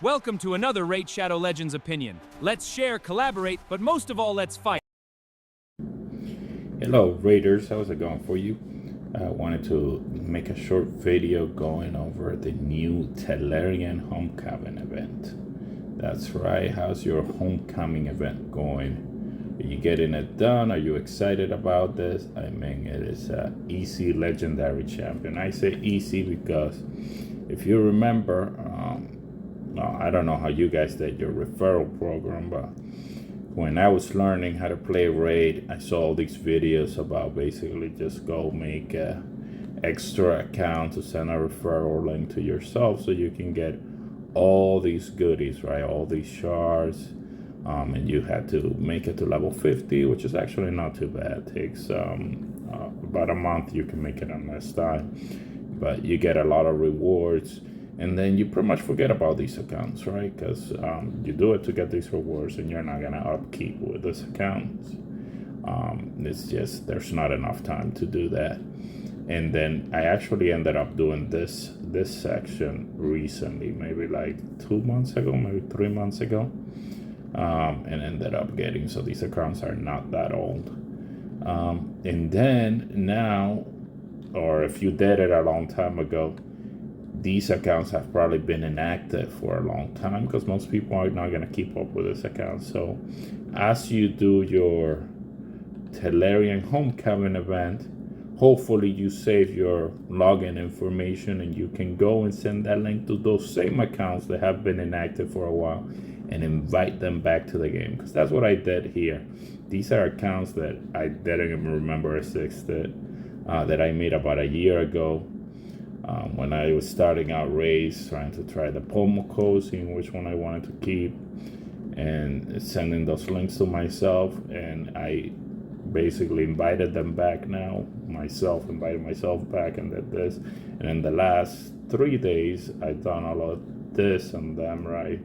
Welcome to another Raid Shadow Legends opinion. Let's share, collaborate, but most of all, let's fight. Hello Raiders, how's it going for you? I wanted to make a short video going over the new Telerian Homecoming event. That's right, how's your homecoming event going? Are you getting it done? Are you excited about this? I mean, it is an easy legendary champion. I say easy because if you remember, I don't know how you guys did your referral program, but when I was learning how to play Raid, I saw all these videos about basically just go make a extra account to send a referral link to yourself so you can get all these goodies, right? All these shards. And you had to make it to level 50, which is actually not too bad. It takes about a month. You can make it in less time, but you get a lot of rewards. And then you pretty much forget about these accounts, right? Because you do it to get these rewards and you're not going to upkeep with these accounts. It's just, there's not enough time to do that. And then I actually ended up doing this section recently, maybe like 2 months ago, maybe 3 months ago. And ended up getting, so these accounts are not that old. And then now, or if you did it a long time ago, these accounts have probably been inactive for a long time because most people are not going to keep up with this account. So as you do your Telerian Homecoming event, hopefully you save your login information and you can go and send that link to those same accounts that have been inactive for a while and invite them back to the game, because that's what I did here. These are accounts that I didn't even remember existed, that I made about a year ago. When I was starting out Raids, trying to try the promo codes, seeing which one I wanted to keep, and sending those links to myself, and I basically invited them back now, invited myself back and did this. And in the last 3 days, I've done all of this and them, right?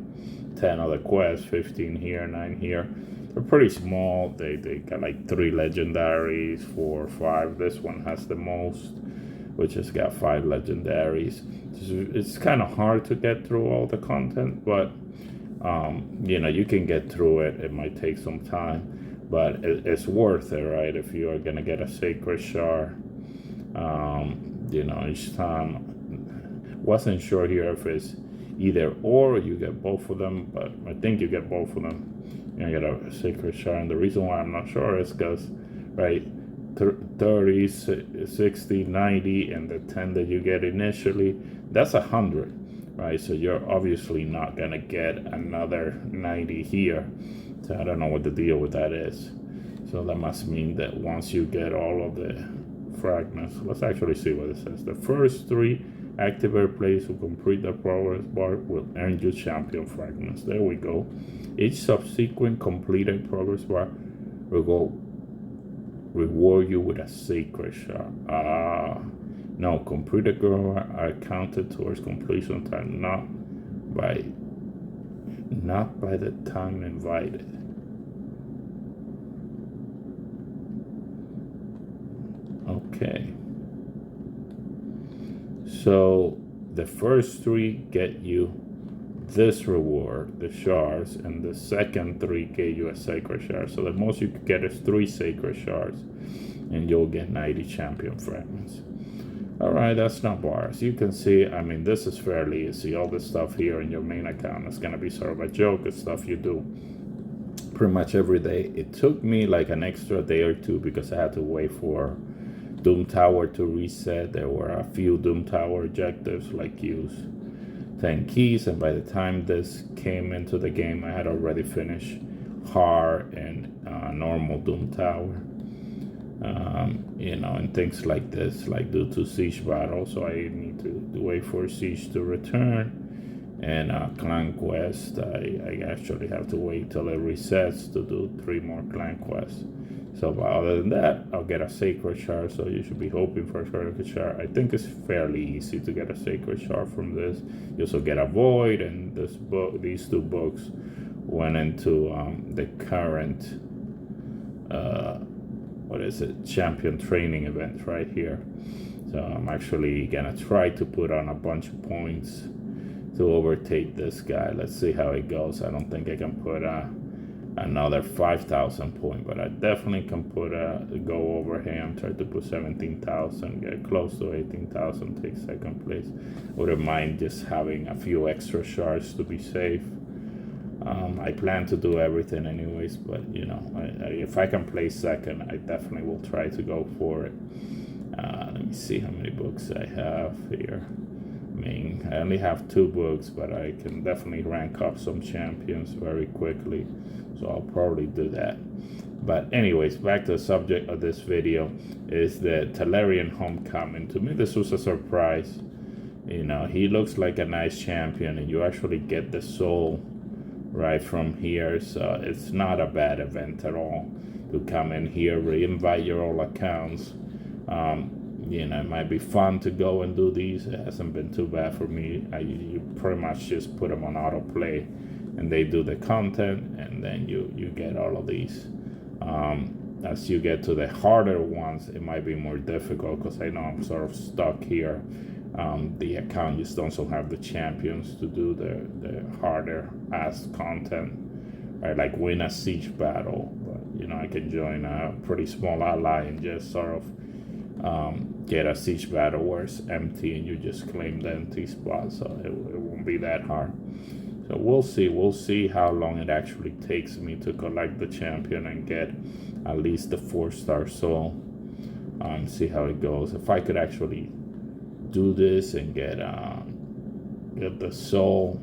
10 other quests, 15 here, 9 here. They're pretty small. They got like 3 legendaries, 4 or 5. This one has the most, which has got 5 legendaries. It's kind of hard to get through all the content, but you can get through it. It might take some time, but it's worth it, right? If you are gonna get a sacred shard, each time. Wasn't sure here if it's either or you get both of them, but I think you get both of them. You get a sacred shard, and the reason why I'm not sure is because, right, 30, 60, 90, and the 10 that you get initially, that's 100, right? So you're obviously not gonna get another 90 here. So I don't know what the deal with that is. So that must mean that once you get all of the fragments, let's actually see what it says. The first 3 activate players who complete the progress bar will earn you champion fragments. There we go. Each subsequent completed progress bar will go reward you with a sacred shard. No, completed goals are counted towards completion time, not by the time invited. Okay. So the first 3 get you this reward, the shards, and the second 3 get you a sacred shard. So the most you could get is 3 sacred shards, and you'll get 90 champion fragments. All right, that's not bad. As you can see, I mean, this is fairly easy. All this stuff here in your main account is going to be sort of a joke. It's stuff you do pretty much every day. It took me like an extra day or 2 because I had to wait for Doom Tower to reset. There were a few Doom Tower objectives, like use 10 keys, and by the time this came into the game, I had already finished hard and normal Doom Tower. And things like this, like due to siege battle, so I need to wait for siege to return. And clan quest, I actually have to wait till it resets to do 3 more clan quests. So other than that, I'll get a sacred shard, so you should be hoping for a sacred shard. I think it's fairly easy to get a sacred shard from this. You also get a void, and these 2 books went into the current champion training event right here. So I'm actually gonna try to put on a bunch of points to overtake this guy. Let's see how it goes. I don't think I can put another 5,000 point, but I definitely can put go over him, try to put 17,000, get close to 18,000, take second place. Wouldn't mind just having a few extra shards to be safe. I plan to do everything anyways, but you know, if I can play second, I definitely will try to go for it. Let me see how many books I have here. I mean, I only have 2 books, but I can definitely rank up some champions very quickly, so I'll probably do that. But anyways, back to the subject of this video is the Telerian Homecoming. To me, this was a surprise. You know, he looks like a nice champion, and you actually get the soul right from here, so it's not a bad event at all to come in here, re-invite your old accounts. You know, it might be fun to go and do these. It hasn't been too bad for me. You pretty much just put them on autoplay and they do the content, and then you get all of these. As you get to the harder ones, it might be more difficult, because I know I'm sort of stuck here. The account just doesn't have the champions to do the harder ass content, right? Like win a siege battle, but you know, I can join a pretty small ally and just sort of get a siege battle where it's empty and you just claim the empty spot, so it won't be that hard. So we'll see how long it actually takes me to collect the champion and get at least the 4-star soul. See how it goes. If I could actually do this and get the soul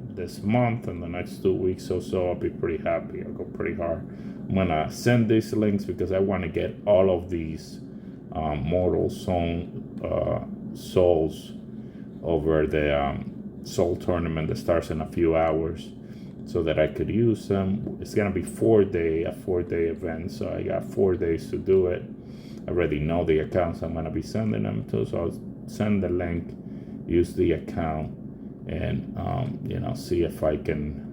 this month and the next 2 weeks or so, I'll be pretty happy. I'll go pretty hard. I'm gonna send these links because I want to get all of these mortal souls over the soul tournament that starts in a few hours, so that I could use them. It's gonna be a 4-day event, so I got 4 days to do it. I already know the accounts I'm gonna be sending them to, so I'll send the link, use the account, and you know, see if I can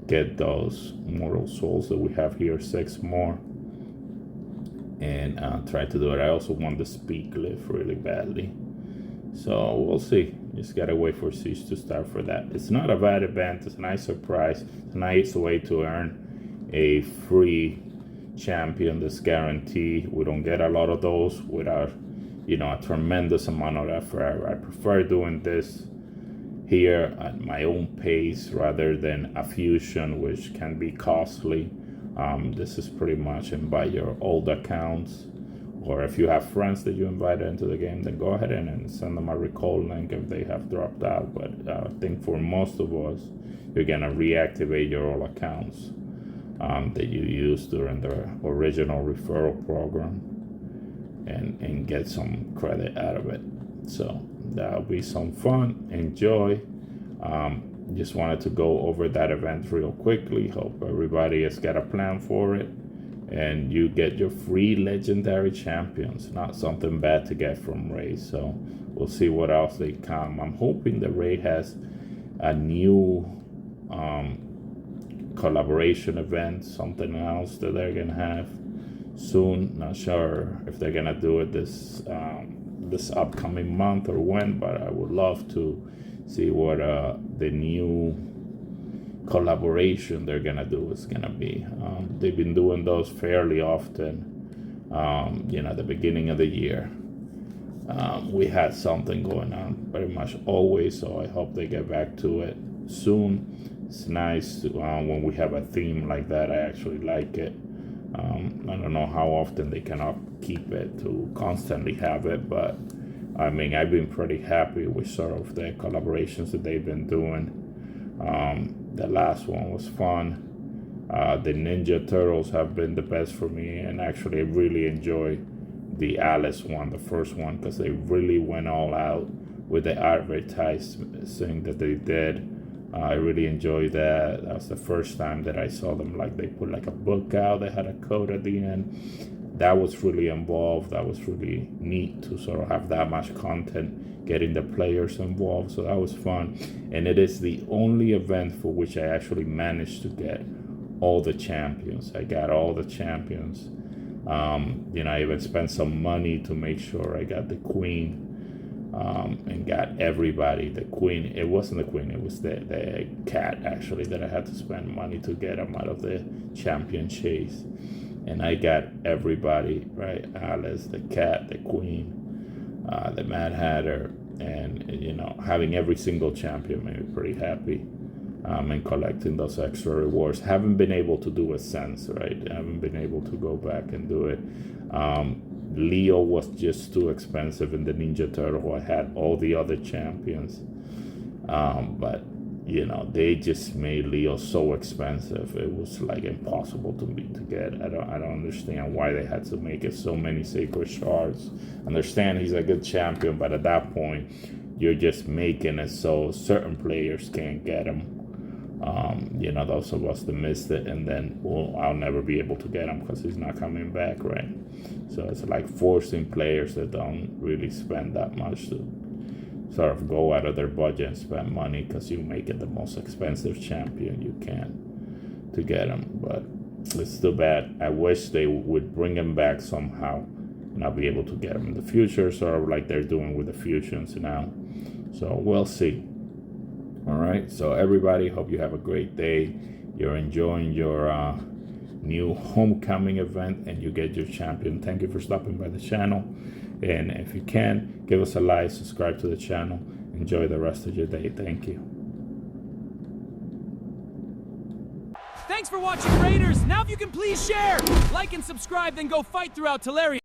get those mortal souls that we have here, 6 more, and try to do it. I also want the speed glyph really badly, so we'll see. Just gotta wait for Siege to start for that. It's not a bad event. It's a nice surprise. It's a nice way to earn a free champion that's guaranteed. We don't get a lot of those without, you know, a tremendous amount of effort. I prefer doing this here at my own pace rather than a fusion, which can be costly. This is pretty much invite your old accounts, or if you have friends that you invited into the game, then go ahead and send them a recall link if they have dropped out. But I think for most of us, you're gonna reactivate your old accounts that you used during the original referral program, and get some credit out of it. So that'll be some fun. Enjoy. Just wanted to go over that event real quickly. Hope everybody has got a plan for it, and you get your free legendary champions. Not something bad to get from Ray. So we'll see what else they come. I'm hoping that Ray has a new collaboration event, something else that they're gonna have soon. Not sure if they're gonna do it this upcoming month or when, but I would love to see what the new collaboration they're gonna do is gonna be. They've been doing those fairly often. You know, at the beginning of the year, we had something going on pretty much always, so I hope they get back to it soon. It's nice to, when we have a theme like that. I actually like it. I don't know how often they cannot keep it to constantly have it, but I mean, I've been pretty happy with sort of the collaborations that they've been doing. The last one was fun. The Ninja Turtles have been the best for me, and actually I really enjoy the Alice one, the first one, because they really went all out with the advertising that they did. I really enjoyed that. That was the first time that I saw them, like they put like a book out, they had a code at the end. That was really involved. That was really neat to sort of have that much content, getting the players involved, so that was fun. And it is the only event for which I actually managed to get all the champions. I got all the champions. You know, I even spent some money to make sure I got the queen. and got everybody. The queen, it wasn't the queen, it was the cat actually that I had to spend money to get him out of the champion chase. And I got everybody, right? Alice, the cat, the queen, the Mad Hatter, and you know, having every single champion made me pretty happy. And collecting those extra rewards. Haven't been able to do it since, right? I haven't been able to go back and do it. Leo was just too expensive in the Ninja Turtle. I had all the other champions, but you know, they just made Leo so expensive. It was like impossible to get. I don't understand why they had to make it so many sacred shards. Understand he's a good champion, but at that point, you're just making it so certain players can't get him. You know, those of us that missed it, and then I'll never be able to get him because he's not coming back, right? So it's like forcing players that don't really spend that much to sort of go out of their budget and spend money because you make it the most expensive champion you can to get him. But it's too bad. I wish they would bring him back somehow, and I'll be able to get him in the future, sort of like they're doing with the fusions now. So we'll see. All right, so everybody, hope you have a great day. You're enjoying your new homecoming event, and you get your champion. Thank you for stopping by the channel, and if you can, give us a like, subscribe to the channel. Enjoy the rest of your day. Thank you. Thanks for watching, Raiders. Now if you can please share, like and subscribe, then go fight throughout Telerian.